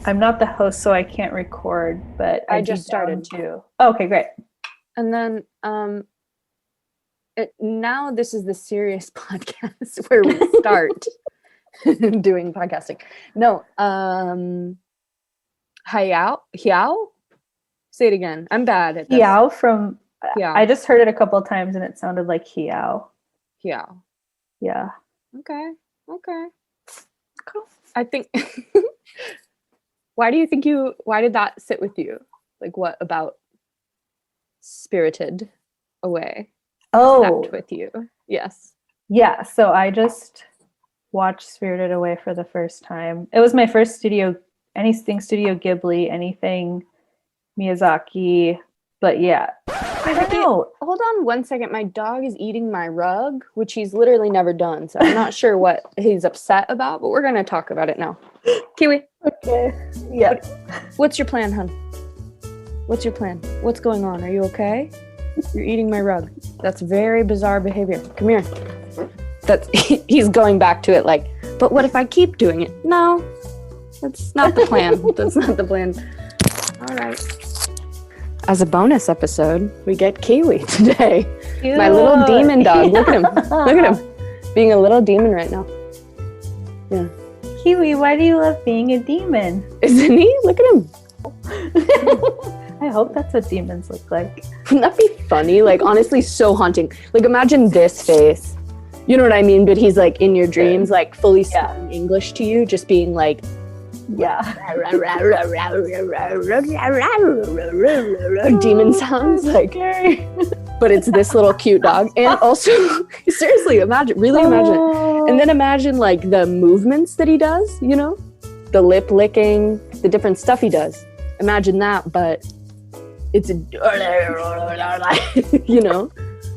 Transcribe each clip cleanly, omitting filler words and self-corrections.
I'm not the host, so I can't record, but I just started too. Oh, okay, great. And then now this is the serious podcast where we start doing podcasting. No, Hayao? Say it again. I'm bad at this. Hayao from Hayao. I just heard it a couple of times and it sounded like Hayao. Hayao. Yeah. Okay. Cool. I think why did that sit with you? Like, what about Spirited Away sat with you? Yes. Yeah, so I just watched Spirited Away for the first time. It was my first anything Studio Ghibli, anything Miyazaki, but yeah. I don't know. Hold on one second. My dog is eating my rug, which he's literally never done, so I'm not sure what he's upset about, but we're going to talk about it now. kIwI. Okay. Yeah. What's your plan, hun? What's your plan? What's going on? Are you okay? You're eating my rug. That's very bizarre behavior. Come here. He's going back to it like, but what if I keep doing it? No, that's not the plan. That's not the plan. All right. As a bonus episode, we get kIwI today. Cute. My little demon dog. Look at him. Look at him. Being a little demon right now. Yeah. kIwI, why do you love being a demon? Isn't he? Look at him. I hope that's what demons look like. Wouldn't that be funny? Like, honestly, so haunting. Like, imagine this face. You know what I mean? But he's like in your dreams, like fully speaking English to you, just being like, demon sounds like. But it's this little cute dog. And also, seriously, imagine it. And then imagine like the movements that he does, you know, the lip licking, the different stuff he does. Imagine that, but it's you know,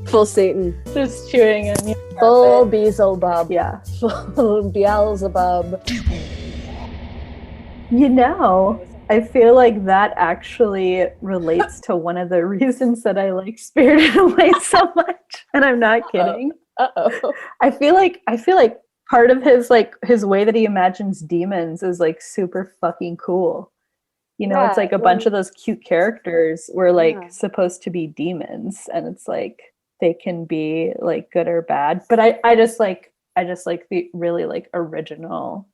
full Satan. Just chewing on you. Full Beelzebub. Yeah. Full Beelzebub. You know, I feel like that actually relates to one of the reasons that I like Spirited Away so much. And I'm not kidding. Uh-oh. I feel like part of his way that he imagines demons is like super fucking cool. You know, it's like a bunch of those cute characters were like supposed to be demons, and it's like they can be like good or bad. But I just like the really like original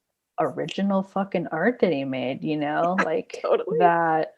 fucking art that he made, you know, like totally. That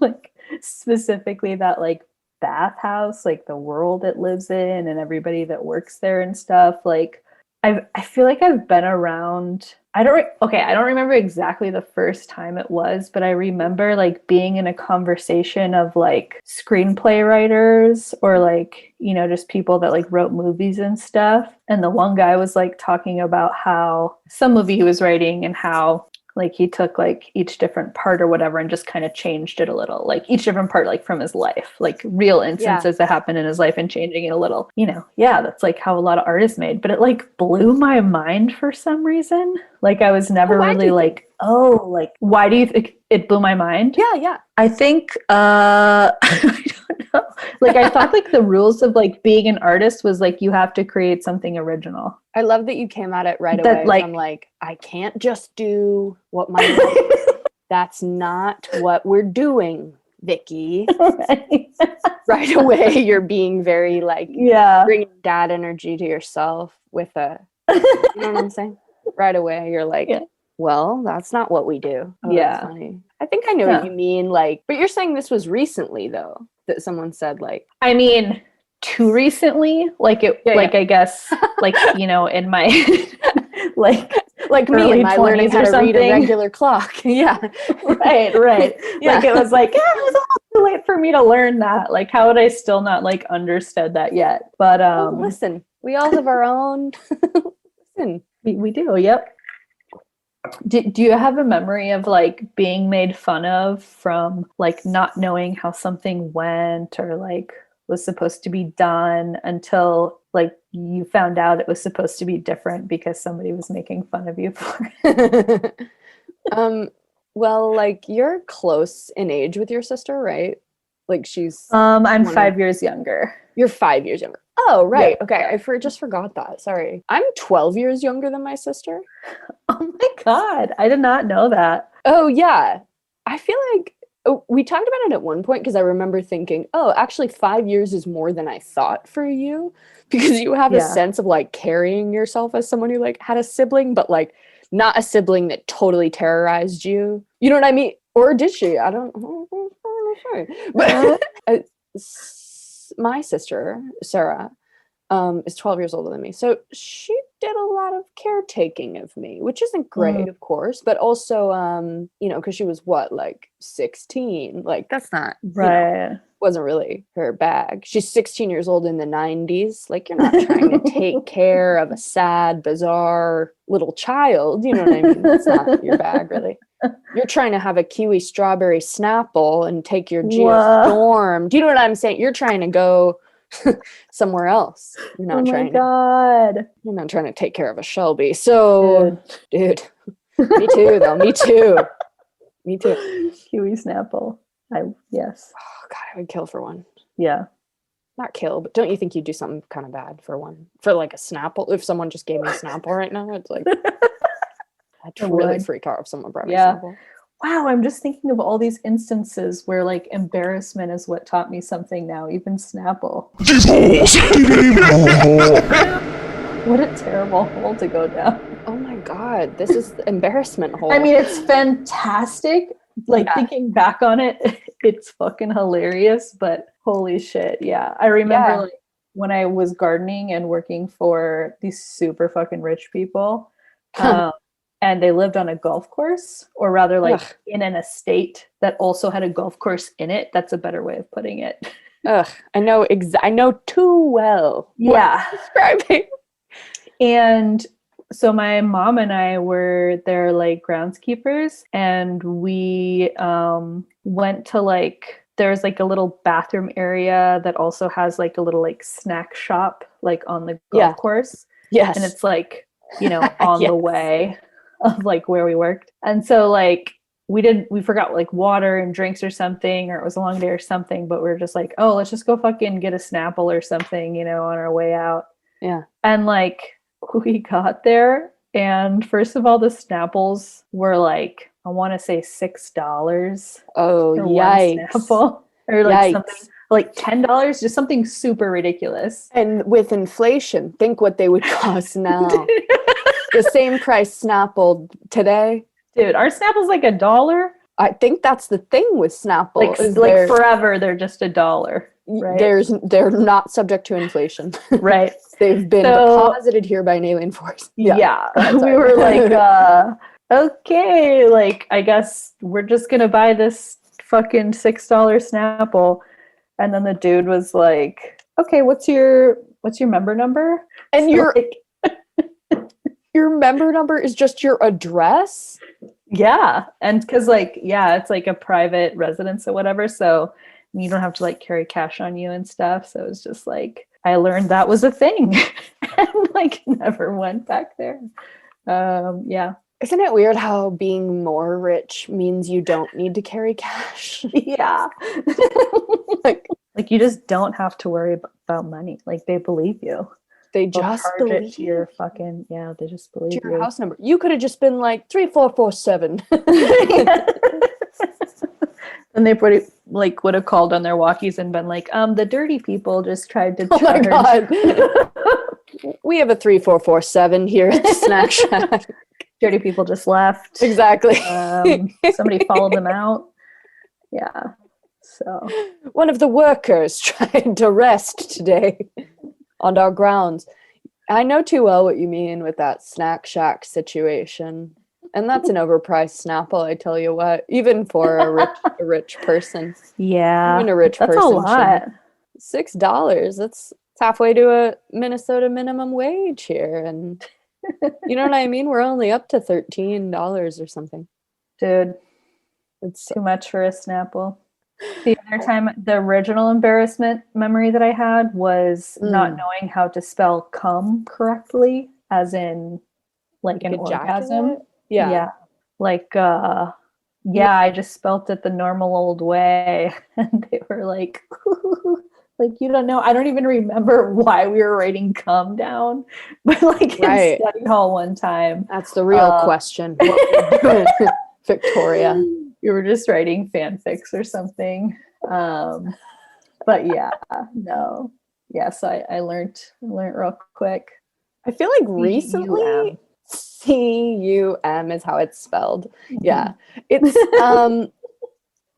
like specifically that like bathhouse, like the world it lives in and everybody that works there and stuff. Like I feel like I've been around. I don't remember exactly the first time it was, but I remember like being in a conversation of like screenplay writers or like, you know, just people that like wrote movies and stuff. And the one guy was like talking about how some movie he was writing and how like he took like each different part or whatever and just kind of changed it a little, like each different part, like from his life, like real instances that happened in his life and changing it a little, you know. Yeah, that's like how a lot of art is made. But it like blew my mind for some reason. Like I was never really like, why do you think it blew my mind? Yeah. I think I don't know. Like I thought like the rules of like being an artist was like you have to create something original. I love that you came at it right away. Like, I'm like, I can't just do what my life. That's not what we're doing, Viki. Right away, you're being very like, bringing dad energy to yourself with you know what I'm saying? Right away, you're like, well, that's not what we do. Oh, that's funny. I think I know what you mean. Like, but you're saying this was recently though, that someone said like, I mean, too recently, like it, I guess, like, you know, in my, like me in my learning how to read a regular clock. right. Yeah. Like it was like, it was all too late for me to learn that. Like, how would I still not like understood that yet? But listen, we all have our own. Listen, we do. Yep. Do you have a memory of like being made fun of from like not knowing how something went or like was supposed to be done until like you found out it was supposed to be different because somebody was making fun of you for it? Well, like you're close in age with your sister, right? Like she's I'm 5 years younger. You're 5 years younger. Oh, right. Yeah. Okay. Just forgot that. Sorry. I'm 12 years younger than my sister. Oh my God. I did not know that. Oh, yeah. I feel like we talked about it at one point because I remember thinking, oh, actually, 5 years is more than I thought for you because you have a Yeah. sense of like carrying yourself as someone who like had a sibling, but like not a sibling that totally terrorized you. You know what I mean? Or did she? I don't know. But my sister, Sarah, is 12 years older than me. So she did a lot of caretaking of me, which isn't great, of course, but also, you know, because she was what, like 16? Like, that's not, Right. wasn't really her bag. She's 16 years old in the 90s. Like, you're not trying to take care of a sad, bizarre little child. You know what I mean? That's not your bag, really. You're trying to have a kiwi strawberry Snapple and take your Geostorm. Do you know what I'm saying? You're trying to go somewhere else. You're not my God. You're not trying to take care of a Shelby. So, dude, me too, though. Me too. Me too. kIwI Snapple. Yes. Oh, God, I would kill for one. Yeah. Not kill, but don't you think you'd do something kind of bad for one? For like a Snapple? If someone just gave me a Snapple right now, it's like, I'd really freak out if someone brought me a Snapple. Wow, I'm just thinking of all these instances where like embarrassment is what taught me something now, even Snapple. What a terrible hole to go down. Oh my God, this is the embarrassment hole. I mean, it's fantastic. Like thinking back on it, it's fucking hilarious, but holy shit. Yeah. I remember like when I was gardening and working for these super fucking rich people. And they lived on a golf course, or rather like in an estate that also had a golf course in it. That's a better way of putting it. Ugh, I know too well. Yeah. Describing. And so my mom and I were their like groundskeepers, and we went to like, there's like a little bathroom area that also has like a little like snack shop like on the golf course. Yes. And it's like, you know, on the way of like where we worked. And so like we forgot like water and drinks or something, or it was a long day or something, but we were just like, oh, let's just go fucking get a Snapple or something, you know, on our way out. Yeah. And like we got there, and first of all, the Snapples were like, I want to say $6. Oh, for yikes. one Snapple, or like something like $10, just something super ridiculous. And with inflation, think what they would cost now. The same price Snapple today. Dude, aren't Snapples like $1? I think that's the thing with Snapple. Like forever, they're just $1. Right? They're not subject to inflation. Right. They've been deposited here by an alien force. Yeah. We were like, okay, like I guess we're just gonna buy this fucking $6 Snapple. And then the dude was like, okay, what's your member number? And your member number is just your address? Yeah. And because like, yeah, it's like a private residence or whatever. So you don't have to like carry cash on you and stuff. So it's just like, I learned that was a thing and like never went back there. Yeah. Isn't it weird how being more rich means you don't need to carry cash? Yeah. like you just don't have to worry about money. Like they believe you. They just believe it to your fucking, they just believe to your house number. You could have just been like 3447. And they would have called on their walkies and been like, the dirty people just tried to charge. Oh my God. We have a 3447 here at the Snack Shack. Dirty people just left. Exactly. Somebody followed them out. Yeah. So one of the workers tried to rest today on our grounds. I know too well what you mean with that Snack Shack situation. And that's an overpriced Snapple, I tell you what. Even for a rich person. Yeah. Even a rich that's person. A lot. $6. That's halfway to a Minnesota minimum wage here. And you know what I mean? We're only up to $13 or something. Dude. It's too much for a Snapple. The other time, the original embarrassment memory that I had was not knowing how to spell cum correctly, as in like an orgasm. Yeah. Like, I just spelt it the normal old way. And they were like, Like, you don't know. I don't even remember why we were writing "come" down, but like Right. in study hall one time, That's the real question. Victoria. we were just writing fanfics or something. But yeah, no, yeah. So I learned real quick. I feel like recently CUM is how it's spelled. Yeah. It's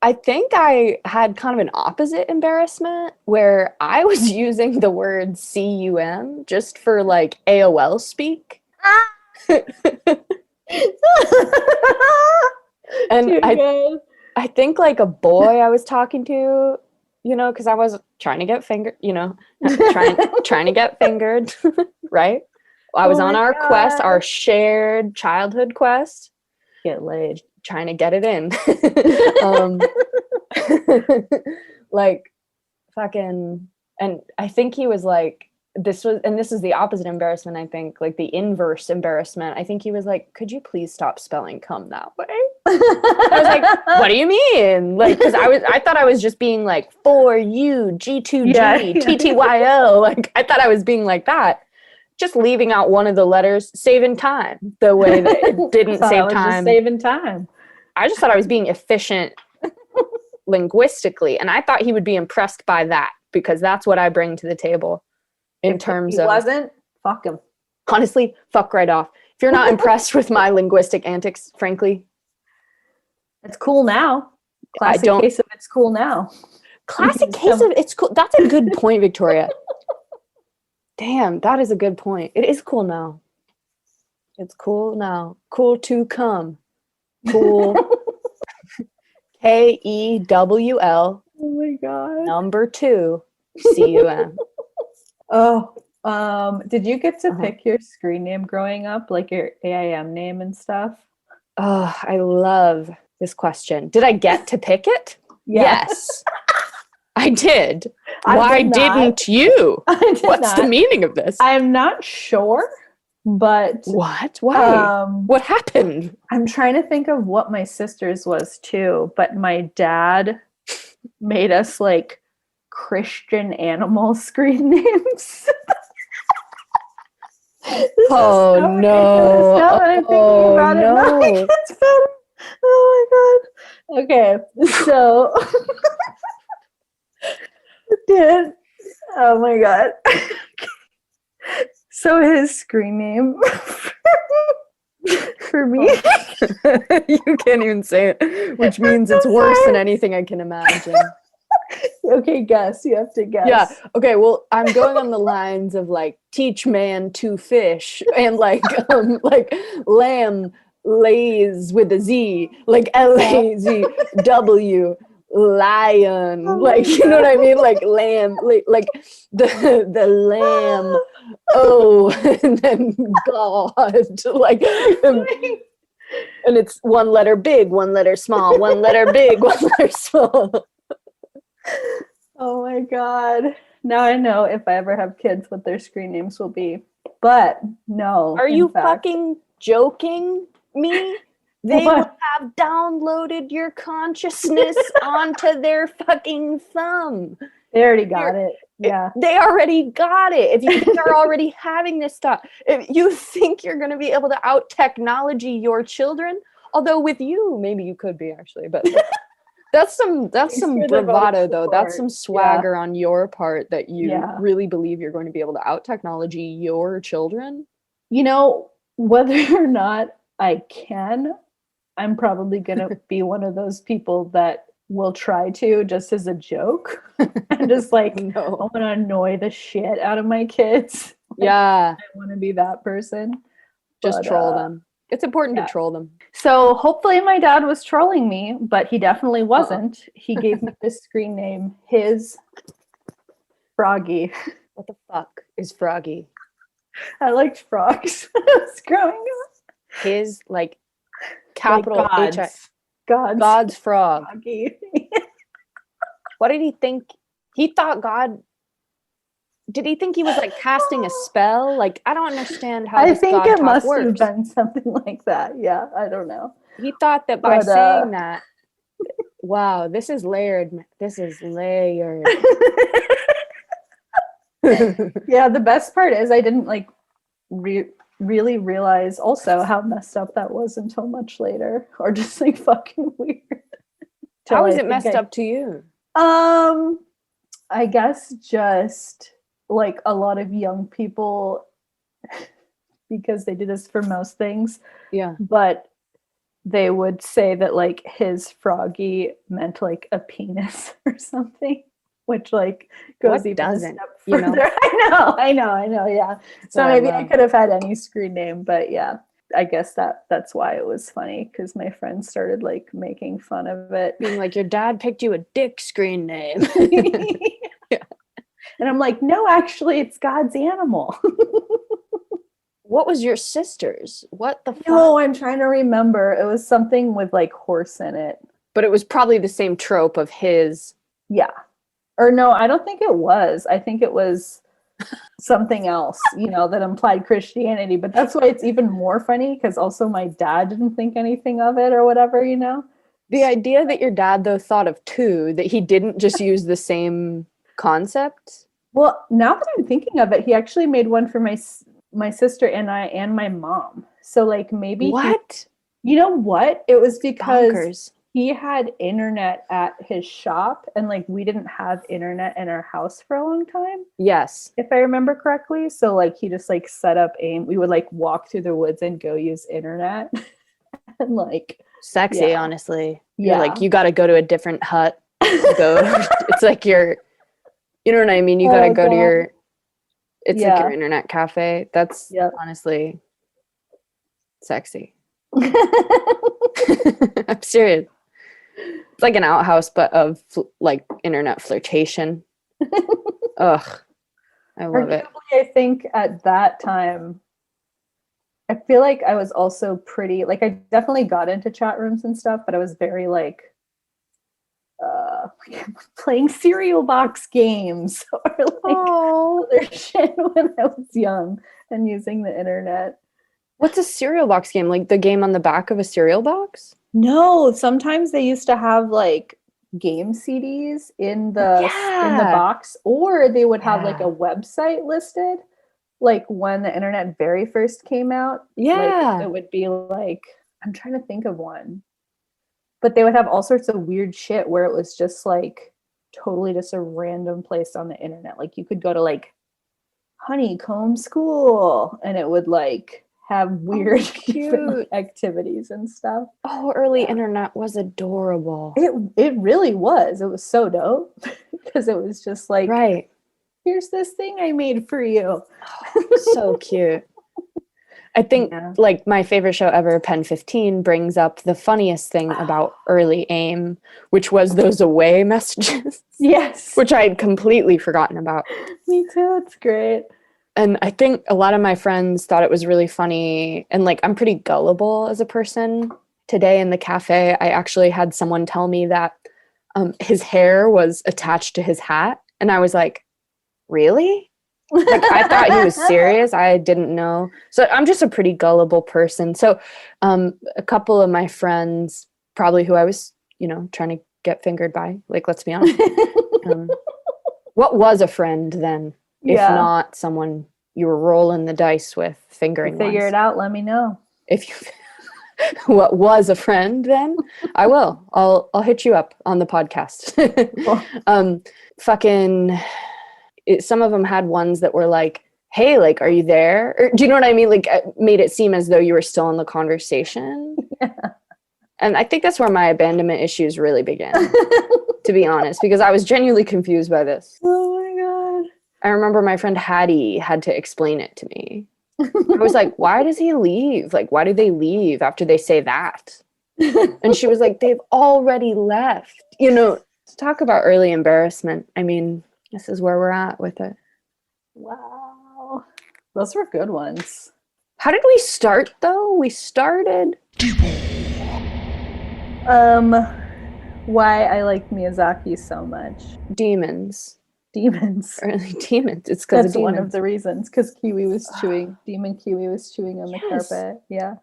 I think I had kind of an opposite embarrassment where I was using the word CUM just for like AOL speak. And I think like a boy I was talking to, you know, because I was trying to get fingered, you know, trying to get fingered, right? I was on our quest, our shared childhood quest. Get laid. Trying to get it in. Like fucking, and I think he was like, this is the opposite embarrassment, I think, like the inverse embarrassment. I think he was like, could you please stop spelling "come" that way? I was like, what do you mean? Like, because I thought I was just being like, for you, G2G, TTYO. Like, I thought I was being like that. Just leaving out one of the letters, saving time the way that it didn't save time. Just saving time. I just thought I was being efficient linguistically, and I thought he would be impressed by that because that's what I bring to the table in terms of. He wasn't. Fuck him. Honestly, fuck right off. If you're not impressed with my linguistic antics, frankly, it's cool now. Classic case of it's cool now. Classic case of it's cool. That's a good point, Victoria. Damn, that is a good point. It is cool now. It's cool now. Cool to come. Cool. KEWL. Oh my god. Number 2. CUM. Oh, did you get to pick your screen name growing up, like your AIM name and stuff? Oh, I love this question. Did I get to pick it? Yes. I did. Why didn't you? What's the meaning of this? I'm not sure, but what? Why? What happened? I'm trying to think of what my sister's was too, but my dad made us like Christian animal screen names. Oh no! Now that I'm thinking about it, nothing gets better. Oh my god! Okay, so. Did oh my god. So his screen name for me you can't even say it, which means it's worse than anything I can imagine. Okay, guess. You have to guess. Yeah. Okay, well, I'm going on the lines of like teach man to fish and like lamb lays with a Z, like LAZW. Lion, like you know what I mean, like lamb, like the lamb, and then God, like and it's one letter big, one letter small, one letter big, one letter small. Oh my god, now I know if I ever have kids what their screen names will be, but no. Are you fucking joking me? They would have downloaded your consciousness onto their fucking thumb. They already got it. Yeah. They already got it. If you are already having this stuff, if you think you're going to be able to out technology your children, although with you, maybe you could be actually, but that's some bravado though. That's some swagger on your part that you really believe you're going to be able to out technology your children. You know, whether or not I can, I'm probably going to be one of those people that will try to just as a joke and just like, I want to annoy the shit out of my kids. Like, I want to be that person. Just troll them. It's important to troll them. So hopefully my dad was trolling me, but he definitely wasn't. He gave me this screen name, his Froggy. What the fuck is Froggy? I liked frogs when I was growing up. His like capital like God's frog. Froggy. What did he think? He thought God. Did he think he was like casting a spell? Like I don't understand how. I think it must have been something like that. Yeah, I don't know. He thought that by saying that. Wow, this is layered. This is layered. Yeah, the best part is I didn't like really realize also how messed up that was until much later, or just like fucking weird. How Till is I it think messed up to you? Um, I guess just like a lot of young people, because they do this for most things, Yeah. but they would say that like his froggy meant like a penis or something, which like goes What even a doesn't, step you know? further. I know, yeah. That's So what I maybe I love. could have had any screen name, but yeah, I guess that's why it was funny, because my friends started like making fun of it. Being like, your dad picked you a dick screen name. Yeah. And I'm like, no, actually, it's God's animal. What was your sister's? What the fuck? No, I'm trying to remember. It was something with like horse in it. But it was probably the same trope of his. Yeah. Or no, I don't think it was. I think it was something else, that implied Christianity. But that's why it's even more funny, because also my dad didn't think anything of it or whatever. The idea that your dad, though, thought of two, that he didn't just use the same concept. Well, now that I'm thinking of it, he actually made one for my sister and I and my mom. So like maybe What? you know what? It was because Bonkers. he had internet at his shop, and like we didn't have internet in our house for a long time, Yes. if I remember correctly. So like he just like set up AIM. We would like walk through the woods and go use internet. And like Sexy, yeah. honestly. Yeah. You're like, you got to go to a different hut. It's like you know what I mean? You got to go to it's like your internet cafe. That's honestly sexy. I'm serious. It's like an outhouse, but of like internet flirtation. Ugh, I love it. I think at that time, I feel like I was also pretty, like I definitely got into chat rooms and stuff, but I was very like playing cereal box games or like other shit when I was young and using the internet. What's a cereal box game? Like the game on the back of a cereal box? No, sometimes they used to have like game CDs in the box, or they would have like a website listed, like when the internet very first came out. Like, it would be like, I'm trying to think of one, but they would have all sorts of weird shit where it was just like totally just a random place on the internet. Like you could go to like Honeycomb School and it would like have weird different activities and stuff. Oh, early internet was adorable. It really was. It was so dope, because it was just like, right, here's this thing I made for you. So cute. I think like my favorite show ever, Pen 15, brings up the funniest thing about early AIM, which was those away messages. Yes. Which I had completely forgotten about. Me too. It's great. And I think a lot of my friends thought it was really funny. And like, I'm pretty gullible as a person. Today in the cafe, I actually had someone tell me that his hair was attached to his hat. And I was like, really? Like, I thought he was serious. I didn't know. So I'm just a pretty gullible person. So a couple of my friends, probably who I was, trying to get fingered by, like, let's be honest. What was a friend then? If not someone you were rolling the dice with, fingering. Figure it out, let me know. If you what was a friend then? I will. I'll hit you up on the podcast. Some of them had ones that were like, hey, like, are you there? Or, do you know what I mean? Like, it made it seem as though you were still in the conversation. Yeah. And I think that's where my abandonment issues really began, to be honest, because I was genuinely confused by this. Oh my God. I remember my friend Hattie had to explain it to me. I was like, why does he leave? Like, why do they leave after they say that? And she was like, they've already left. To talk about early embarrassment. I mean, this is where we're at with it. Wow. Those were good ones. How did we start, though? We started... why I like Miyazaki so much. Demons. Early demons. It's because that's one of the reasons. Because kIwI was chewing. Demon kIwI was chewing on the carpet. Yeah.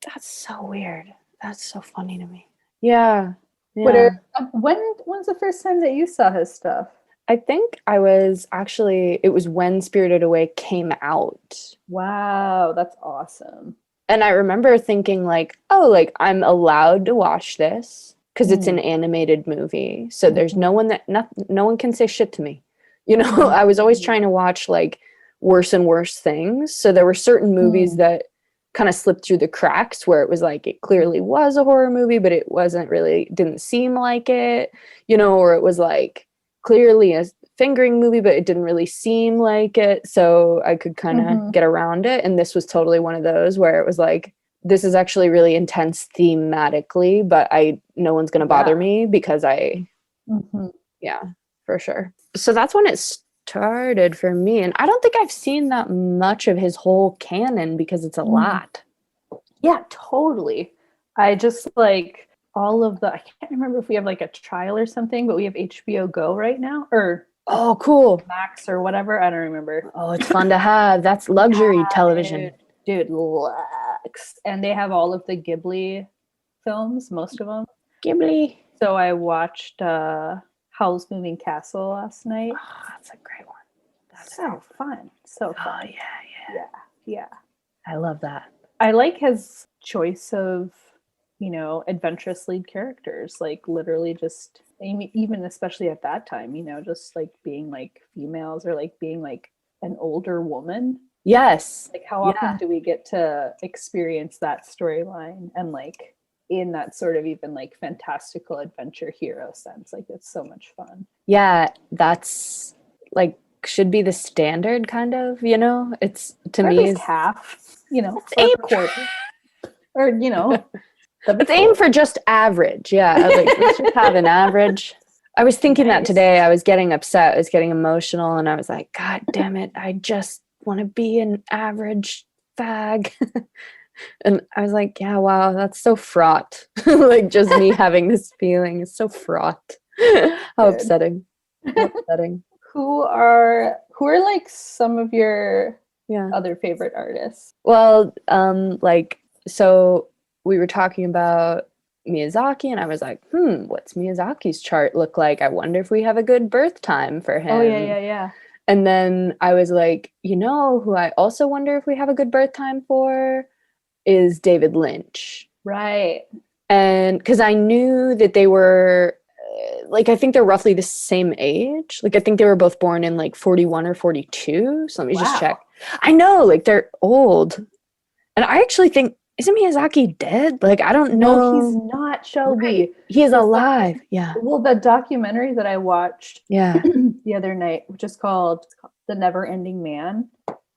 That's so weird. That's so funny to me. Yeah. When's the first time that you saw his stuff? I think I was actually, it was when Spirited Away came out. Wow, that's awesome. And I remember thinking like, oh, like I'm allowed to watch this because it's an animated movie. So there's no one that no one can say shit to me. You know, I was always trying to watch like worse and worse things. So there were certain movies that kind of slipped through the cracks where it was like it clearly was a horror movie, but it wasn't really, didn't seem like it, you know, or it was like clearly a fingering movie, but it didn't really seem like it. So I could kind of get around it. And this was totally one of those where it was like, this is actually really intense thematically, but no one's going to bother me because yeah, for sure. So that's when it started for me. And I don't think I've seen that much of his whole canon because it's a lot. Yeah, totally. I just like all of the, I can't remember if we have like a trial or something, but we have HBO Go right now, or oh, cool. Max or whatever. I don't remember. Oh, it's fun to have. That's luxury television. Dude, Lex. And they have all of the Ghibli films, most of them. Ghibli. So I watched Howl's Moving Castle last night. Oh, that's a great one. That's so fun. So fun. Oh, yeah. I love that. I like his choice of, you know, adventurous lead characters, like literally just, even especially at that time, you know, just like being like females or like being like an older woman. Yes. Like how often do we get to experience that storyline and like in that sort of even like fantastical adventure hero sense? Like it's so much fun. Yeah, that's like should be the standard kind of, you know? It's to me is half, you know, or a quarter. Or, you know, let's aim for just average. Yeah, like let's just have an average. I was thinking that today. I was getting upset. I was getting emotional, and I was like, God damn it! I just want to be an average fag. And I was like, yeah, wow, that's so fraught. Like just me having this feeling is so fraught. How upsetting. How upsetting. Who are like some of your other favorite artists? Well, like so we were talking about Miyazaki and I was like, what's Miyazaki's chart look like? I wonder if we have a good birth time for him. Oh yeah. And then I was like, you know who I also wonder if we have a good birth time for is David Lynch. Right. And because I knew that they were like, I think they're roughly the same age. Like, I think they were both born in like 41 or 42. So let me just check. I know, like, they're old. And I actually think, isn't Miyazaki dead? Like, I don't know. No, he's not, Shelby. Right. He is alive. Yeah. Well, the documentary that I watched the other night, which is called The Never Ending Man.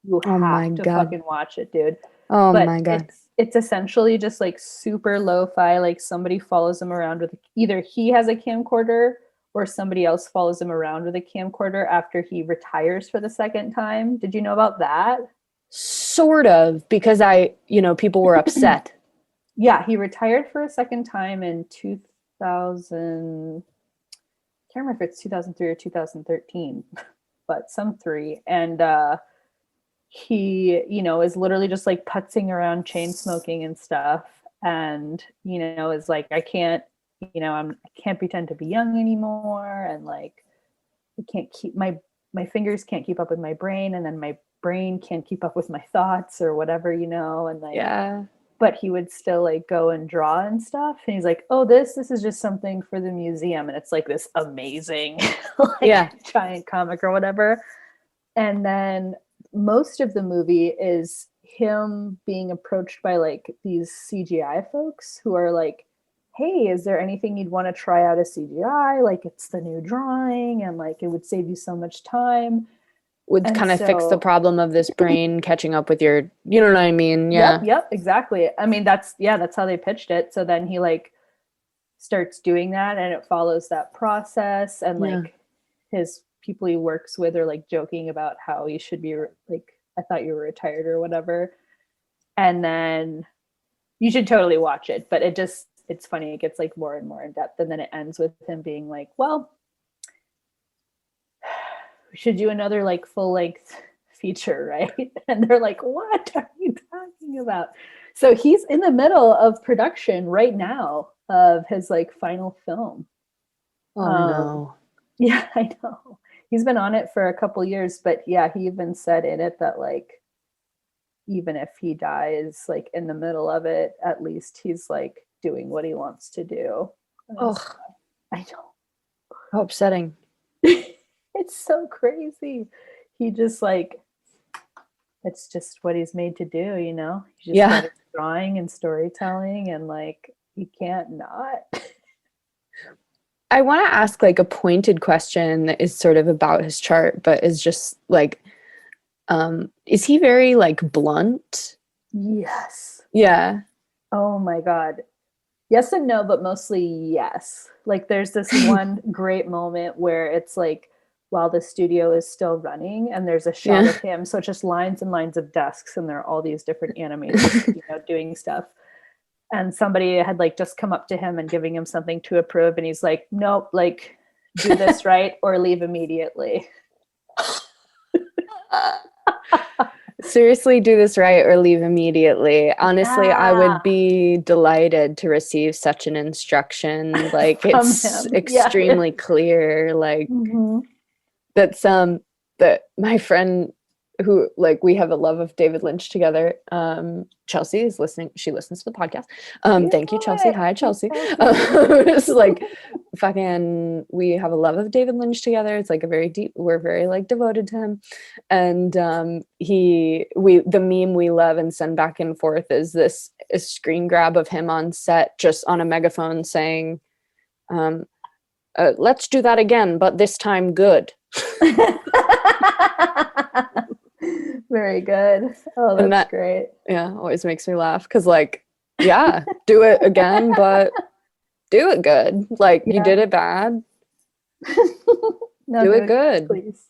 You have to fucking watch it, dude. Oh my God. It's essentially just like super lo-fi, like somebody follows him around with either he has a camcorder or somebody else follows him around with a camcorder after he retires for the second time. Did you know about that? Sort of, because people were upset. Yeah, he retired for a second time in 2000. I can't remember if it's 2003 or 2013, but some three. And he, is literally just like putzing around chain smoking and stuff. And, is like, I can't pretend to be young anymore. And like, I can't keep my fingers can't keep up with my brain. And then my brain can't keep up with my thoughts or whatever, and like, but he would still like go and draw and stuff. And he's like, oh, this is just something for the museum. And it's like this amazing, giant comic or whatever. And then most of the movie is him being approached by like these CGI folks who are like, hey, is there anything you'd want to try out as CGI? Like it's the new drawing and like it would save you so much time. Would kind of fix the problem of this brain catching up with your, you know what I mean? Yeah. Yep, exactly. I mean, that's how they pitched it. So then he like starts doing that and it follows that process. And like his people he works with are like joking about how he should be like, I thought you were retired or whatever. And then you should totally watch it. But it's funny. It gets like more and more in depth. And then it ends with him being like, well, we should do another like full length feature, right? And they're like, what are you talking about? So he's in the middle of production right now of his like final film. Oh no. Yeah, I know. he's been on it for a couple years, but yeah, he even said in it that like even if he dies like in the middle of it, at least he's like doing what he wants to do. Oh, I know. how upsetting. It's so crazy. He just like, it's just what he's made to do, you know? He's just got drawing and storytelling, and like he can't not. I want to ask like a pointed question that is sort of about his chart, but is just like, is he very like blunt? Yes. Yeah. Oh my God. Yes and no, but mostly yes. Like there's this one great moment where it's like while the studio is still running and there's a shot of him. So it's just lines and lines of desks and there are all these different animators, you know, doing stuff. And somebody had like just come up to him and giving him something to approve. And he's like, nope, like do this right or leave immediately. Seriously, do this right or leave immediately. Honestly, I would be delighted to receive such an instruction. Like it's extremely clear. Like that's that my friend who like we have a love of David Lynch together. Chelsea is listening. She listens to the podcast. Thank you, Chelsea. Hi, Chelsea. It's like fucking we have a love of David Lynch together. It's like a very deep, we're very like devoted to him. And the meme we love and send back and forth is this a screen grab of him on set just on a megaphone saying, let's do that again, but this time good. Very good. Oh, that's great. Yeah, always makes me laugh because like, yeah, do it again, but do it good. Like you did it bad. Do it good. Please.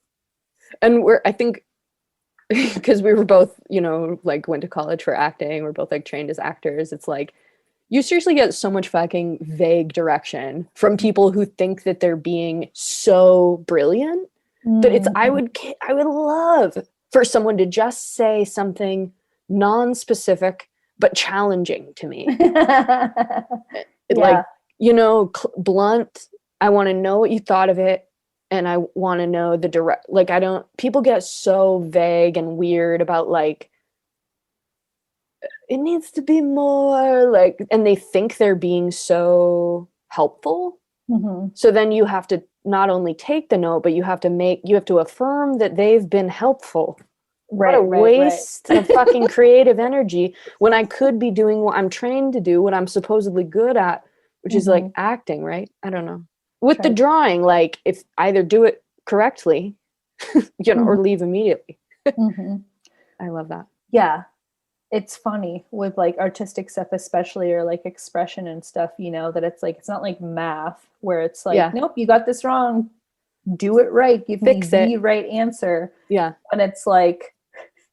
And I think because we were both, you know, like went to college for acting, we're both like trained as actors. It's like you seriously get so much fucking vague direction from people who think that they're being so brilliant that it's I would love for someone to just say something non-specific but challenging to me. Like, you know, blunt. I want to know what you thought of it, and I want to know the direct. Like, people get so vague and weird about like it needs to be more like, and they think they're being so helpful. So then you have to not only take the note, but you have to affirm that they've been helpful. What a waste of fucking creative energy when I could be doing what I'm trained to do, what I'm supposedly good at, which is like acting, right? I don't know. With the drawing, like if either do it correctly, you know, or leave immediately. I love that. Yeah. It's funny with like artistic stuff, especially, or like expression and stuff, you know, that it's like, it's not like math where it's like, nope, you got this wrong. Do it right. Give me the right answer. Yeah. And it's like,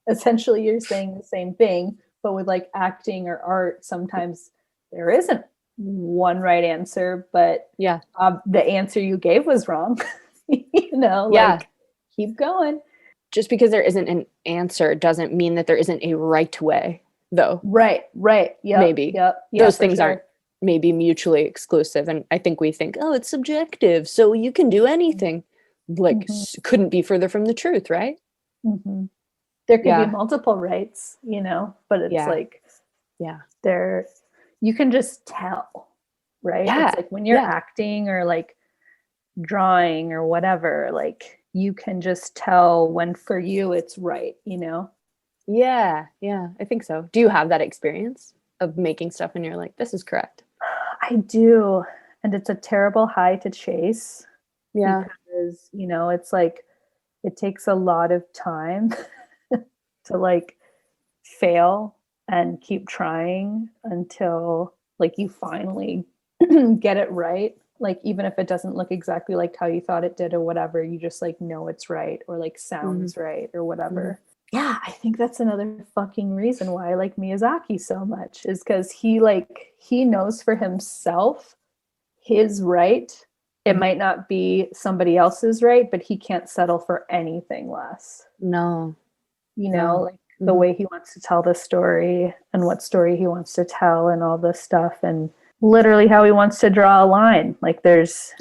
essentially you're saying the same thing, but with like acting or art, sometimes there isn't one right answer, but the answer you gave was wrong. You know, like keep going. Just because there isn't an answer doesn't mean that there isn't a right way, though. Right. Yep, maybe. Those things aren't maybe mutually exclusive. And I think we think, oh, it's subjective, so you can do anything. Like, couldn't be further from the truth, right? There could be multiple rights, you know, but it's like, you can just tell, right? It's like when you're acting or like drawing or whatever, like, you can just tell when for you it's right, you know? Yeah, I think so. Do you have that experience of making stuff and you're like, this is correct? I do. And it's a terrible high to chase. Yeah. Because, you know, it's like, it takes a lot of time to like fail and keep trying until like you finally get it right. Like, even if it doesn't look exactly like how you thought it did or whatever, you just like know it's right or like sounds right or whatever. Yeah, I think that's another fucking reason why I like Miyazaki so much, is because he knows for himself his right. It might not be somebody else's right, but he can't settle for anything less. No. You know, like the way he wants to tell the story and what story he wants to tell and all this stuff, and literally how he wants to draw a line. Like there's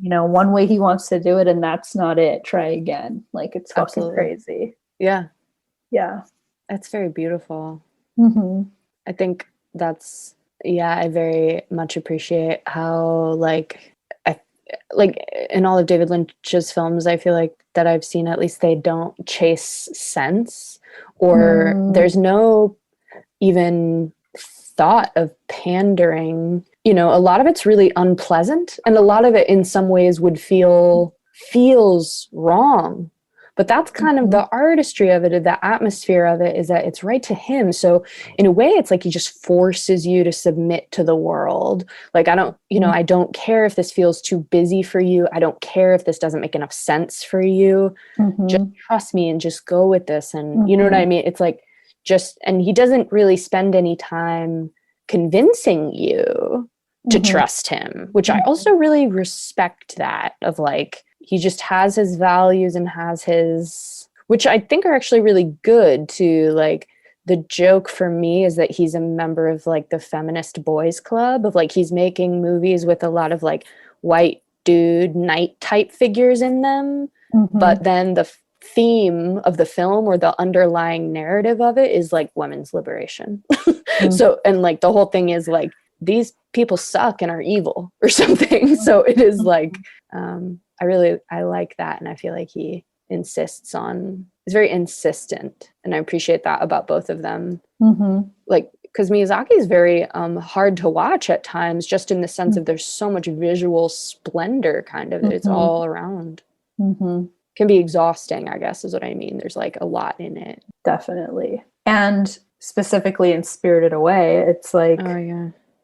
you know, one way he wants to do it and that's not it. Try again. Like, it's fucking Absolutely. crazy. Yeah. Yeah. That's very beautiful. Mm-hmm. I think that's, yeah, I very much appreciate how, like, like in all of David Lynch's films, I feel like that I've seen, at least, they don't chase sense, or there's no even thought of pandering. You know, a lot of it's really unpleasant, and a lot of it in some ways would feels wrong. But that's kind of the artistry of it, or the atmosphere of it, is that it's right to him. So in a way, it's like he just forces you to submit to the world. Like, I don't, you know, I don't care if this feels too busy for you. I don't care if this doesn't make enough sense for you. Just trust me and just go with this. And you know what I mean? It's like, just, and he doesn't really spend any time convincing you to trust him, which I also really respect that, of like, he just has his values and has his, which I think are actually really good too. Like, the joke for me is that he's a member of like the feminist boys club, of like, he's making movies with a lot of like white dude knight type figures in them. But then the theme of the film, or the underlying narrative of it, is like women's liberation. So, and like the whole thing is like, these people suck and are evil or something. So it is like, I like that. And I feel like he is very insistent. And I appreciate that about both of them. Like, because Miyazaki is very hard to watch at times, just in the sense of there's so much visual splendor, kind of, it's all around. Can be exhausting, I guess, is what I mean. There's like a lot in it. Definitely. And specifically in Spirited Away, it's like,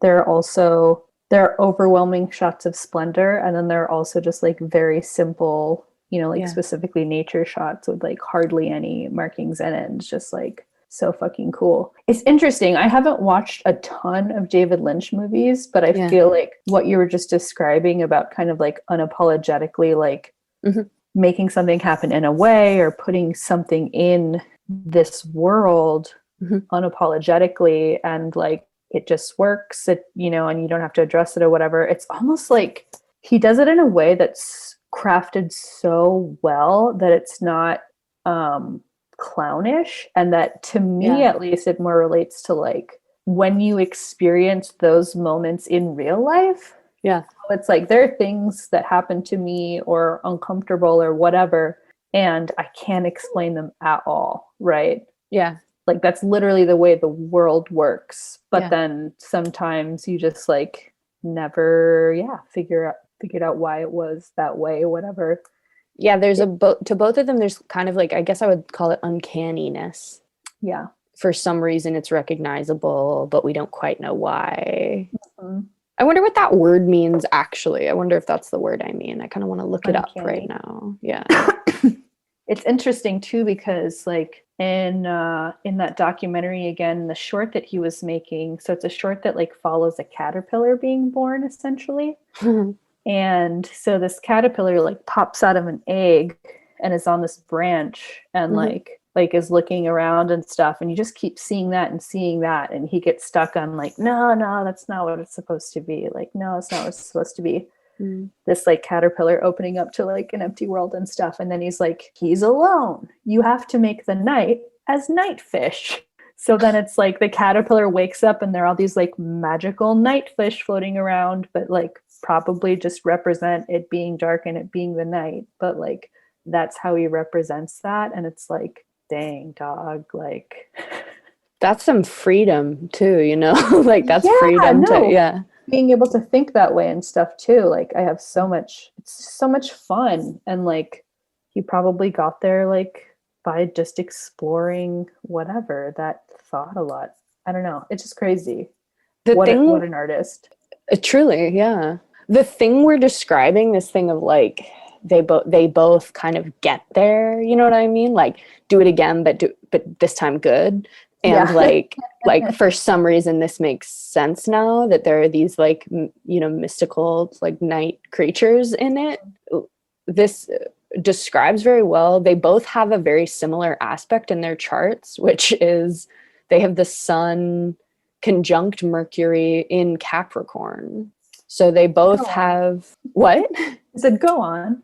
there are overwhelming shots of splendor, and then there are also just like very simple, you know, like specifically nature shots with like hardly any markings in it. And it's just like so fucking cool. It's interesting. I haven't watched a ton of David Lynch movies, but I feel like what you were just describing about kind of like unapologetically like making something happen in a way, or putting something in this world unapologetically, and like, it just works, it, you know, and you don't have to address it or whatever. It's almost like he does it in a way that's crafted so well that it's not clownish, and that, to me at least, it more relates to like when you experience those moments in real life. So it's like, there are things that happen to me, or uncomfortable or whatever, and I can't explain them at all, right? Like, that's literally the way the world works. But then sometimes you just like never figured out why it was that way, or whatever. There's to both of them, there's kind of like, I guess I would call it uncanniness. For some reason it's recognizable, but we don't quite know why. I wonder what that word means, actually. I wonder if that's the word I mean. I kind of want to look it up right now. It's interesting too, because like in that documentary, again, the short that he was making, so it's a short that like follows a caterpillar being born, essentially. And so this caterpillar like pops out of an egg and is on this branch, and like is looking around and stuff, and you just keep seeing that, and he gets stuck on like, no, that's not what it's supposed to be. Like, no, it's not what it's supposed to be. This like caterpillar opening up to like an empty world and stuff. And then he's like, he's alone. You have to make the night as night fish. So then it's like the caterpillar wakes up, and there are all these like magical night fish floating around, but like probably just represent it being dark and it being the night. But like, that's how he represents that. And it's like, dang, dog, like, that's some freedom too, you know. Like, that's freedom to being able to think that way and stuff too. Like, I have it's so much fun. And like, he probably got there like by just exploring whatever that thought a lot. I don't know, it's just crazy. What an artist. Truly, the thing we're describing, this thing of like, they both kind of get there, you know what I mean? Like, do it again, but this time good. And like for some reason this makes sense now, that there are these like, you know, mystical like night creatures in it. This describes very well, they both have a very similar aspect in their charts, which is they have the sun conjunct Mercury in Capricorn. So they both have what? I said, go on.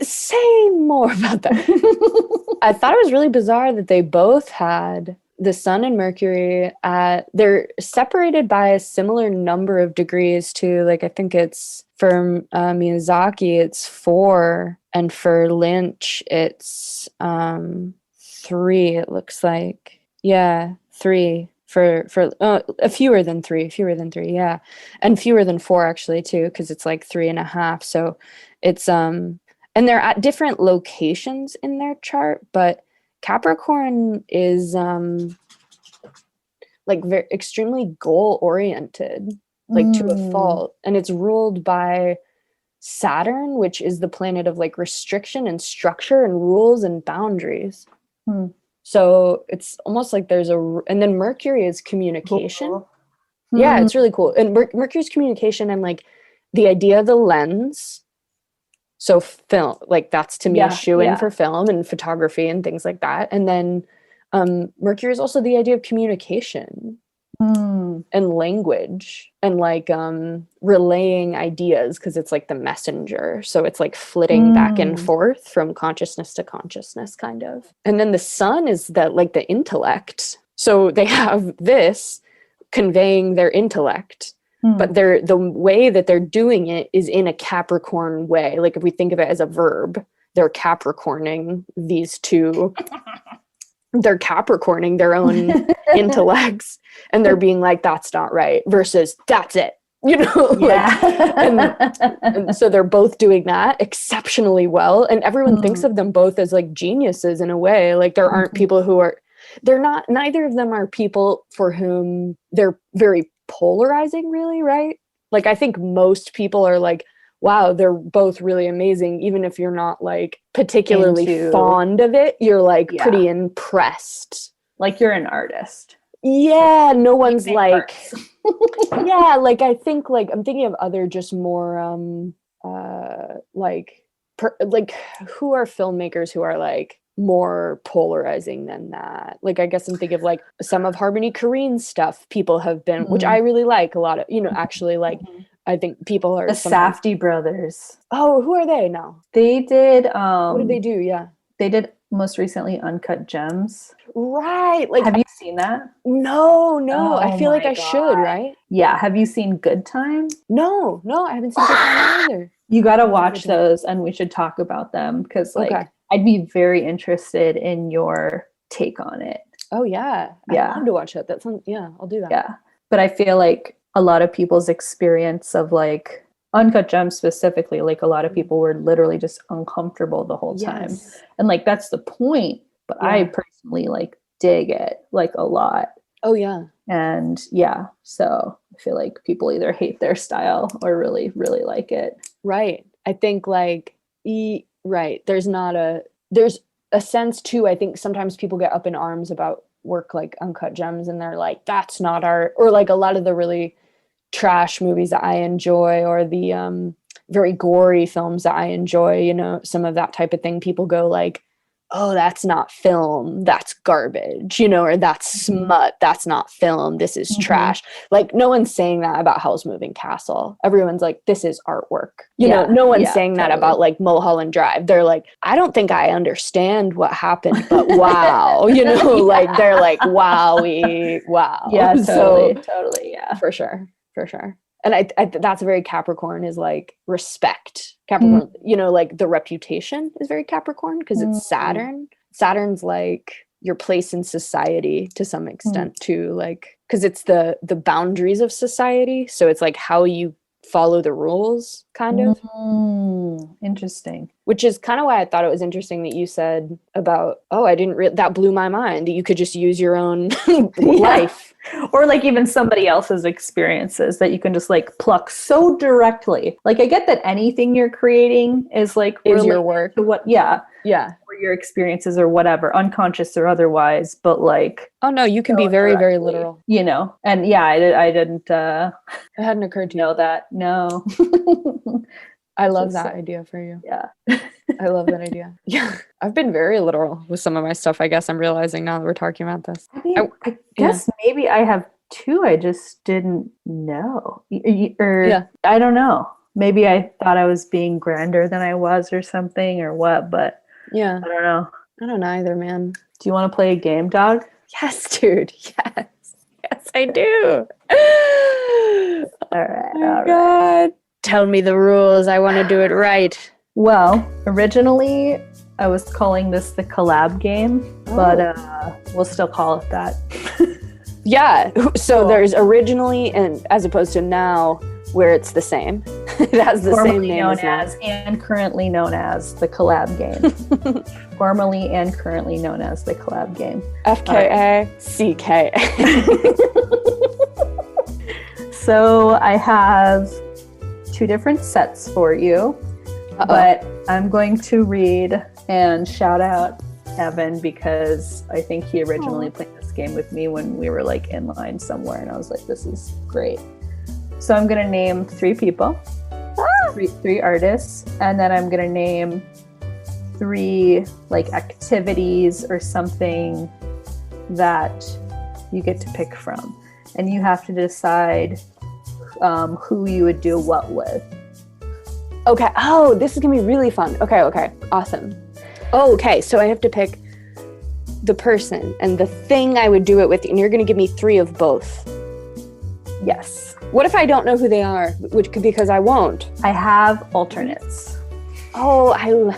Say more about that. I thought it was really bizarre that they both had the Sun and Mercury they're separated by a similar number of degrees too. Like I think it's for Miyazaki it's 4, and for Lynch it's 3. It looks like 3 for fewer than 3, yeah, and fewer than 4 actually too, because it's like 3.5. So it's and they're at different locations in their chart, but Capricorn is like very extremely goal oriented, like to a fault, and it's ruled by Saturn, which is the planet of like restriction and structure and rules and boundaries. So it's almost like and then Mercury is communication. Cool. Yeah, it's really cool. And Mercury's communication and like the idea of the lens. So film, like that's to me a shoe-in for film and photography and things like that. And then Mercury is also the idea of communication and language and like relaying ideas, because it's like the messenger. So it's like flitting back and forth from consciousness to consciousness kind of. And then the Sun is that like the intellect. So they have this conveying their intellect. But the way that they're doing it is in a Capricorn way. Like if we think of it as a verb, they're Capricorning these two. They're Capricorning their own intellects, and they're being like, that's not right, versus that's it. You know, and so they're both doing that exceptionally well. And everyone thinks of them both as like geniuses in a way. Like there aren't people who are, neither of them are people for whom they're very polarizing, really, right? Like I think most people are like, wow, they're both really amazing, even if you're not like particularly fond of it, you're like pretty impressed, like you're an artist. No one's like like I think like I'm thinking of other just more like who are filmmakers who are like more polarizing than that. Like I guess I'm thinking of like some of Harmony Korine's stuff people have been, which I really like a lot of, actually like I think people are the Safdie brothers. Oh, who are they now? They did what did they do? Yeah, they did most recently Uncut Gems. Right. Like have you seen that? No. I feel like I should, right? Yeah. Have you seen Good Time? No, I haven't seen Good Time either. You gotta watch those, and we should talk about them, because like I'd be very interested in your take on it. Oh yeah. I'd love to watch it. That sounds I'll do that. Yeah. But I feel like a lot of people's experience of like Uncut Gems specifically, like a lot of people were literally just uncomfortable the whole time. And like that's the point. But I personally like dig it like a lot. Oh yeah. And so I feel like people either hate their style or really, really like it. Right. I think like there's a sense too, I think sometimes people get up in arms about work like Uncut Gems, and they're like, that's not art. Or like a lot of the really trash movies that I enjoy, or the very gory films that I enjoy, some of that type of thing, people go like, oh, that's not film, that's garbage, or that's smut, that's not film, this is trash. Like no one's saying that about Howl's Moving Castle. Everyone's like, this is artwork. No one's saying that about like Mulholland Drive. They're like, I don't think I understand what happened, but wow. Like they're like, wow. Yeah, totally. Yeah, for sure. And I that's very Capricorn, is like respect. Capricorn, like the reputation is very Capricorn, because it's Saturn. Saturn's like your place in society to some extent too, like because it's the boundaries of society. So it's like how you follow the rules, kind of. Interesting. Which is kind of why I thought it was interesting that you said about, I didn't that blew my mind, that you could just use your own life. Or like even somebody else's experiences that you can just like pluck so directly. Like I get that anything you're creating is like is your work. To what or your experiences or whatever, unconscious or otherwise, but like you can be very, very literal. And I didn't it hadn't occurred to you. Know that. No. I love that idea for you. Yeah. I love that idea. Yeah. I've been very literal with some of my stuff, I guess I'm realizing now that we're talking about this. I guess maybe I have too. I just didn't know. I don't know. Maybe I thought I was being grander than I was or something or what, but Yeah. I don't know. I don't either, man. Do you want to play a game, dog? Yes, dude. Yes. Yes, I do. All right. Oh my All right. God. Tell me the rules. I want to do it right. Well, originally I was calling this the collab game, but we'll still call it that. Yeah. So Cool. there's originally and as opposed to now where it's the same. It has the same Formerly name known as now. as and currently known as the collab game. Formerly and currently known as the collab game. FKA-CKA. So I have 2 different sets for you, but I'm going to read and shout out Evan because I think he originally played this game with me when we were like in line somewhere, and I was like, this is great. So I'm gonna name 3 people, three artists, and then I'm gonna name 3 like activities or something that you get to pick from, and you have to decide who you would do what with. Okay. Oh, this is gonna be really fun. Okay. Awesome. Oh, okay. So I have to pick the person and the thing I would do it with, and you're gonna give me 3 of both. Yes. What if I don't know who they are? Which could, because I won't. I have alternates. Oh, oh